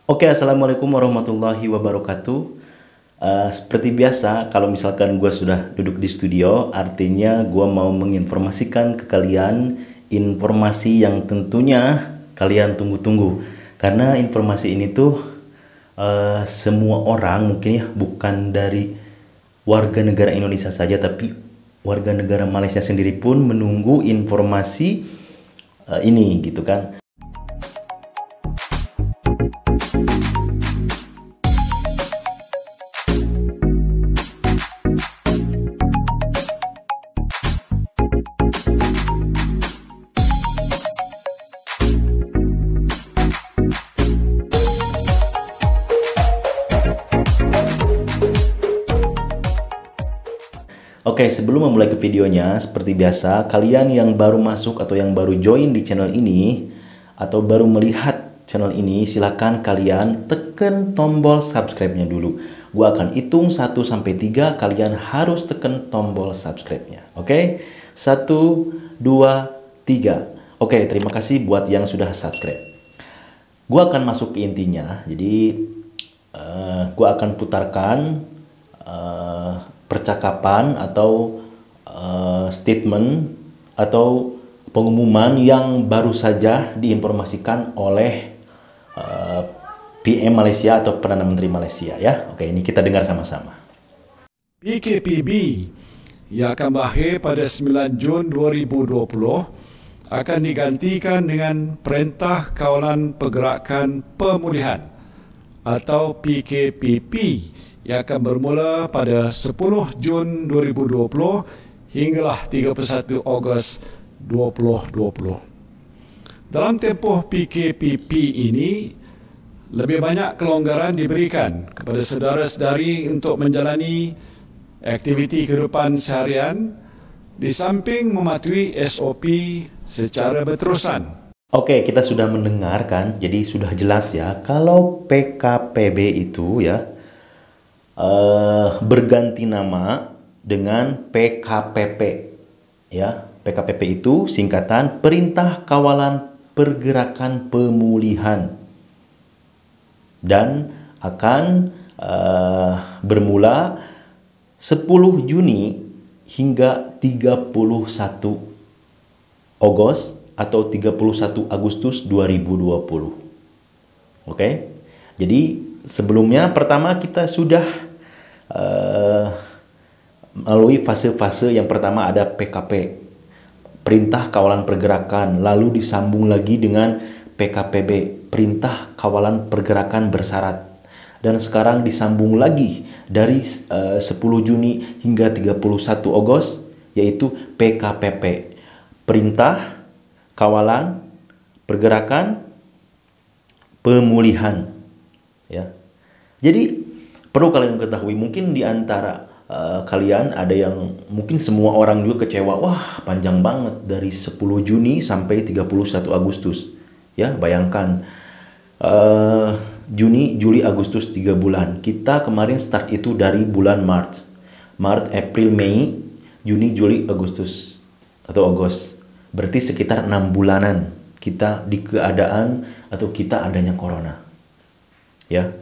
Oke, assalamualaikum warahmatullahi wabarakatuh. Seperti biasa, kalau misalkan gue sudah duduk di studio, artinya gue mau menginformasikan ke kalian informasi yang tentunya kalian tunggu-tunggu. Karena informasi ini tuh semua orang mungkin ya, bukan dari warga negara Indonesia saja, tapi warga negara Malaysia sendiri pun menunggu informasi ini gitu kan. Oke, sebelum memulai ke videonya, seperti biasa, kalian yang baru masuk atau yang baru join di channel ini, atau baru melihat channel ini, silakan kalian tekan tombol subscribe-nya dulu. Gua akan hitung 1-3, kalian harus tekan tombol subscribe-nya. Oke? 1, 2, 3. Oke, terima kasih buat yang sudah subscribe. Gua akan masuk ke intinya, jadi gua akan putarkan percakapan atau statement atau pengumuman yang baru saja diinformasikan oleh PM Malaysia atau Perdana Menteri Malaysia ya. Oke, ini kita dengar sama-sama. PKPB yang akan berakhir pada 9 Jun 2020 akan digantikan dengan Perintah Kawalan Pergerakan Pemulihan atau PKPP yang akan bermula pada 10 Jun 2020 hinggalah 31 Ogos 2020. Dalam tempoh PKPP ini, lebih banyak kelonggaran diberikan kepada saudara-saudari untuk menjalani aktiviti kehidupan seharian di samping mematuhi SOP secara berterusan. Oke, kita sudah mendengarkan, jadi sudah jelas ya, kalau PKPB itu ya berganti nama dengan PKPP ya. PKPP itu singkatan Perintah Kawalan Pergerakan Pemulihan dan akan bermula 10 Juni hingga 31 Agustus atau 31 Agustus 2020. Oke. Jadi sebelumnya pertama kita sudah melalui fase-fase. Yang pertama ada PKP, Perintah Kawalan Pergerakan, lalu disambung lagi dengan PKPB, Perintah Kawalan Pergerakan Bersyarat, dan sekarang disambung lagi dari 10 Juni hingga 31 Agustus yaitu PKPP, Perintah Kawalan Pergerakan Pemulihan ya. Jadi perlu kalian ketahui, mungkin di antara kalian ada yang mungkin semua orang juga kecewa, wah panjang banget dari 10 Juni sampai 31 Agustus ya. Bayangkan Juni, Juli, Agustus 3 bulan. Kita kemarin start itu dari bulan Maret, April, Mei, Juni, Juli, Agustus atau Agustus. Berarti sekitar 6 bulanan kita di keadaan atau kita adanya corona ya.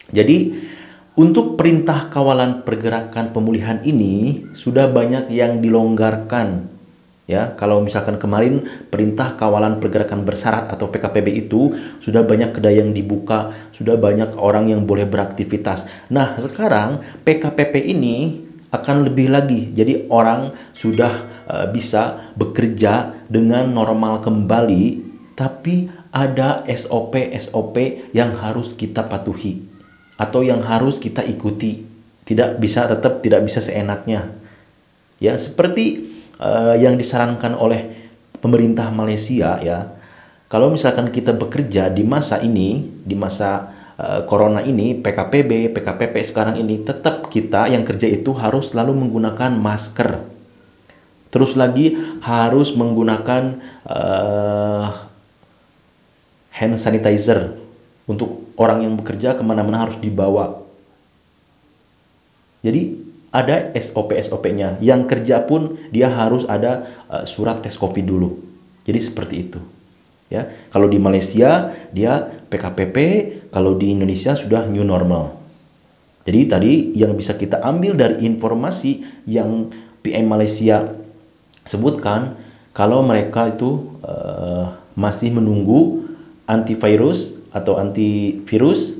Jadi untuk Perintah Kawalan Pergerakan Pemulihan ini sudah banyak yang dilonggarkan ya. Kalau misalkan kemarin Perintah Kawalan Pergerakan Bersyarat atau PKPB itu sudah banyak kedai yang dibuka, sudah banyak orang yang boleh beraktivitas. Nah, sekarang PKPP ini akan lebih lagi. Jadi orang sudah bisa bekerja dengan normal kembali, tapi ada SOP yang harus kita patuhi atau yang harus kita ikuti. Tetap tidak bisa seenaknya ya, seperti yang disarankan oleh pemerintah Malaysia ya. Kalau misalkan kita bekerja di masa ini, di masa corona ini, PKPB, PKPP sekarang ini, tetap kita yang kerja itu harus selalu menggunakan masker. Terus lagi harus menggunakan hand sanitizer. Untuk orang yang bekerja kemana-mana harus dibawa. Jadi ada SOP-nya. Yang kerja pun dia harus ada surat tes COVID dulu. Jadi seperti itu. Ya, kalau di Malaysia dia PKPP, kalau di Indonesia sudah new normal. Jadi tadi yang bisa kita ambil dari informasi yang PM Malaysia sebutkan, kalau mereka itu masih menunggu antivirus atau antivirus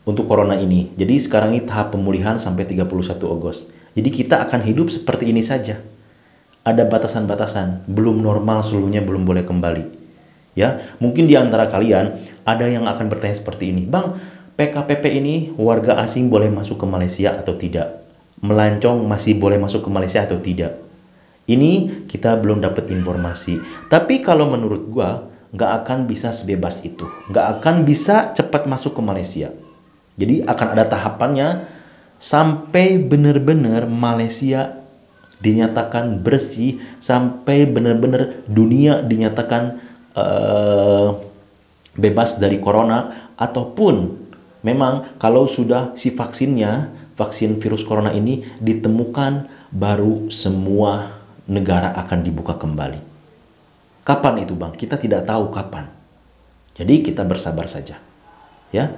untuk corona ini. Jadi sekarang ini tahap pemulihan sampai 31 Agustus. Jadi kita akan hidup seperti ini saja. Ada batasan-batasan, belum normal seluruhnya, belum boleh kembali. Ya, mungkin di antara kalian ada yang akan bertanya seperti ini, Bang, PKPP ini warga asing boleh masuk ke Malaysia atau tidak? Melancong masih boleh masuk ke Malaysia atau tidak? Ini kita belum dapat informasi. Tapi kalau menurut gua, nggak akan bisa sebebas itu. Nggak akan bisa cepat masuk ke Malaysia. Jadi akan ada tahapannya sampai benar-benar Malaysia dinyatakan bersih, sampai benar-benar dunia dinyatakan bebas dari corona, ataupun memang kalau sudah si vaksinnya, vaksin virus corona ini ditemukan, baru semua negara akan dibuka kembali. Kapan itu, Bang? Kita tidak tahu kapan. Jadi kita bersabar saja. Ya.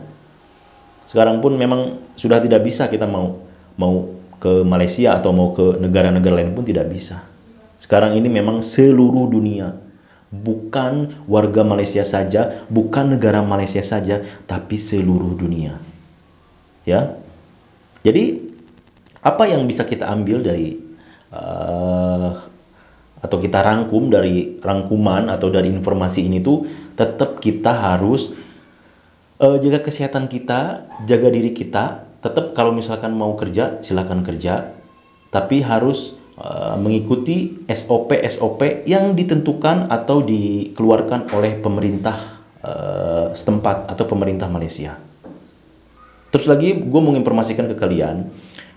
Sekarang pun memang sudah tidak bisa kita mau ke Malaysia atau mau ke negara-negara lain pun tidak bisa. Sekarang ini memang seluruh dunia, bukan warga Malaysia saja, bukan negara Malaysia saja, tapi seluruh dunia. Ya. Jadi apa yang bisa kita ambil dari atau kita rangkum dari rangkuman atau dari informasi ini tuh, tetap kita harus jaga kesehatan kita, jaga diri kita. Tetap kalau misalkan mau kerja, silakan kerja, tapi harus mengikuti SOP-SOP yang ditentukan atau dikeluarkan oleh pemerintah setempat atau pemerintah Malaysia. Terus lagi gue mau informasikan ke kalian,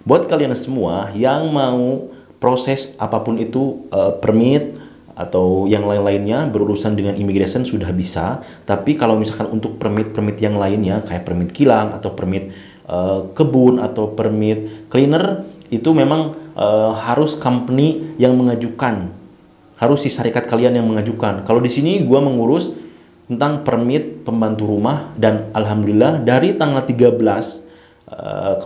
buat kalian semua yang mau proses apapun itu, permit atau yang lain-lainnya berurusan dengan immigration sudah bisa. Tapi kalau misalkan untuk permit-permit yang lainnya kayak permit kilang atau permit kebun atau permit cleaner, itu memang harus company yang mengajukan, harus si syarikat kalian yang mengajukan. Kalau di sini gua mengurus tentang permit pembantu rumah, dan alhamdulillah dari tanggal 13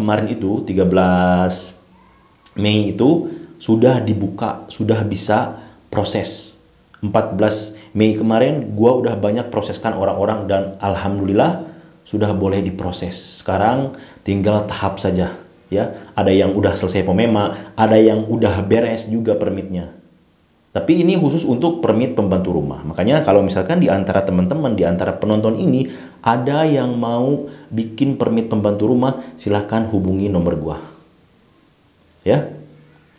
kemarin itu, 13 Mei itu sudah dibuka, sudah bisa proses. 14 Mei kemarin gua udah banyak proseskan orang-orang dan alhamdulillah sudah boleh diproses. Sekarang tinggal tahap saja, ya. Ada yang udah selesai pemema, ada yang udah beres juga permitnya. Tapi ini khusus untuk permit pembantu rumah. Makanya kalau misalkan di antara teman-teman, di antara penonton ini ada yang mau bikin permit pembantu rumah, silahkan hubungi nomor gua. Ya.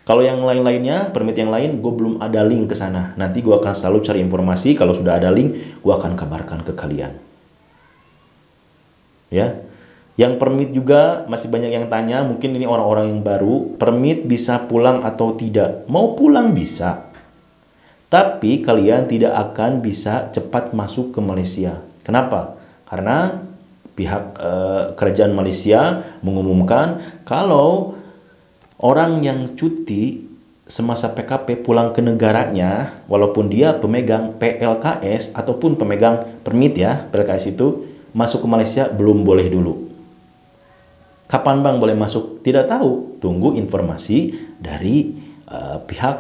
Kalau yang lain-lainnya, permit yang lain, gue belum ada link ke sana. Nanti gue akan selalu cari informasi. Kalau sudah ada link, gue akan kabarkan ke kalian. Ya, yang permit juga masih banyak yang tanya. Mungkin ini orang-orang yang baru. Permit bisa pulang atau tidak? Mau pulang bisa, tapi kalian tidak akan bisa cepat masuk ke Malaysia. Kenapa? Karena pihak kerajaan Malaysia mengumumkan kalau orang yang cuti semasa PKP pulang ke negaranya, walaupun dia pemegang PLKS ataupun pemegang permit ya, PLKS itu masuk ke Malaysia belum boleh dulu. Kapan Bang boleh masuk? Tidak tahu. Tunggu informasi dari pihak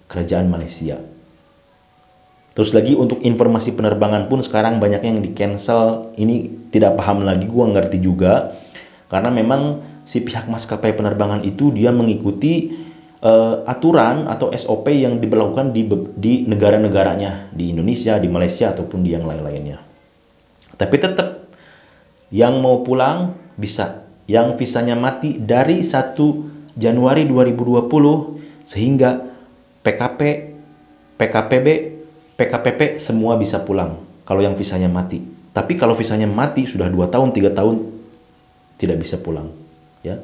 kerajaan Malaysia. Terus lagi untuk informasi penerbangan pun sekarang banyak yang di cancel. Ini tidak paham lagi, gua ngerti juga. Karena memang si pihak maskapai penerbangan itu dia mengikuti aturan atau SOP yang diberlakukan di negara-negaranya, di Indonesia, di Malaysia ataupun di yang lain-lainnya. Tapi tetap yang mau pulang bisa, yang visanya mati dari 1 Januari 2020 sehingga PKP, PKPB, PKPP semua bisa pulang kalau yang visanya mati. Tapi kalau visanya mati sudah 2 tahun, 3 tahun tidak bisa pulang, ya.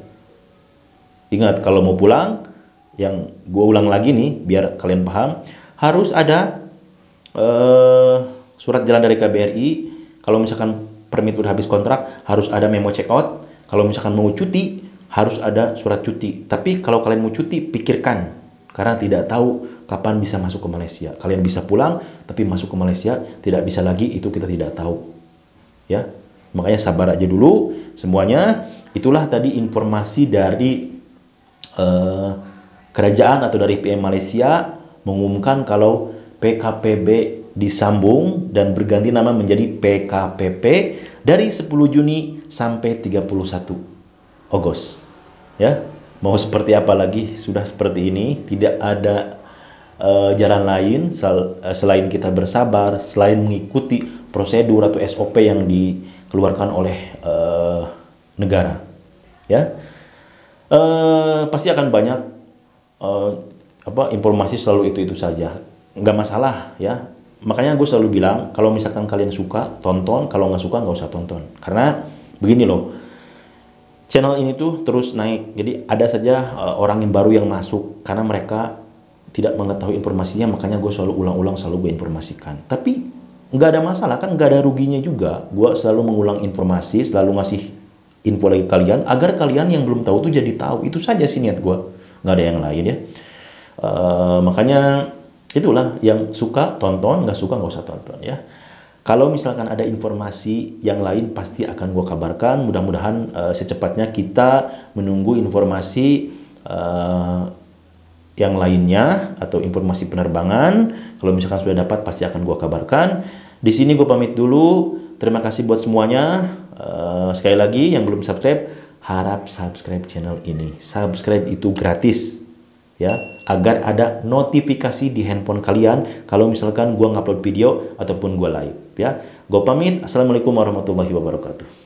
Ingat kalau mau pulang, yang gue ulang lagi nih biar kalian paham, harus ada surat jalan dari KBRI. Kalau misalkan permit udah habis kontrak, harus ada memo check out. Kalau misalkan mau cuti, harus ada surat cuti. Tapi kalau kalian mau cuti, pikirkan, karena tidak tahu kapan bisa masuk ke Malaysia. Kalian bisa pulang, tapi masuk ke Malaysia tidak bisa lagi, itu kita tidak tahu. Ya, makanya sabar aja dulu semuanya. Itulah tadi informasi dari kerajaan atau dari PM Malaysia mengumumkan kalau PKPB disambung dan berganti nama menjadi PKPP dari 10 Juni sampai 31 Agustus. Ya, mau seperti apa lagi, sudah seperti ini, tidak ada jalan lain selain kita bersabar, selain mengikuti prosedur atau SOP yang dikeluarkan oleh negara. Ya, pasti akan banyak informasi selalu itu saja, nggak masalah ya. Makanya gue selalu bilang, kalau misalkan kalian suka, tonton. Kalau nggak suka, nggak usah tonton. Karena begini loh, channel ini tuh terus naik. Jadi ada saja orang yang baru yang masuk, karena mereka tidak mengetahui informasinya. Makanya gue selalu ulang-ulang, selalu gue informasikan. Tapi nggak ada masalah kan, nggak ada ruginya juga. Gue selalu mengulang informasi, selalu ngasih info lagi kalian, agar kalian yang belum tahu tuh jadi tahu. Itu saja sih niat gue, nggak ada yang lain ya. Makanya itulah, yang suka tonton, nggak suka nggak usah tonton ya. Kalau misalkan ada informasi yang lain pasti akan gue kabarkan. Mudah-mudahan secepatnya kita menunggu informasi yang lainnya atau informasi penerbangan. Kalau misalkan sudah dapat pasti akan gue kabarkan. Di sini gue pamit dulu. Terima kasih buat semuanya. Sekali lagi yang belum subscribe, harap subscribe channel ini. Subscribe itu gratis ya, agar ada notifikasi di handphone kalian kalau misalkan gua ngupload video ataupun gua live ya. Gua pamit. Assalamualaikum warahmatullahi wabarakatuh.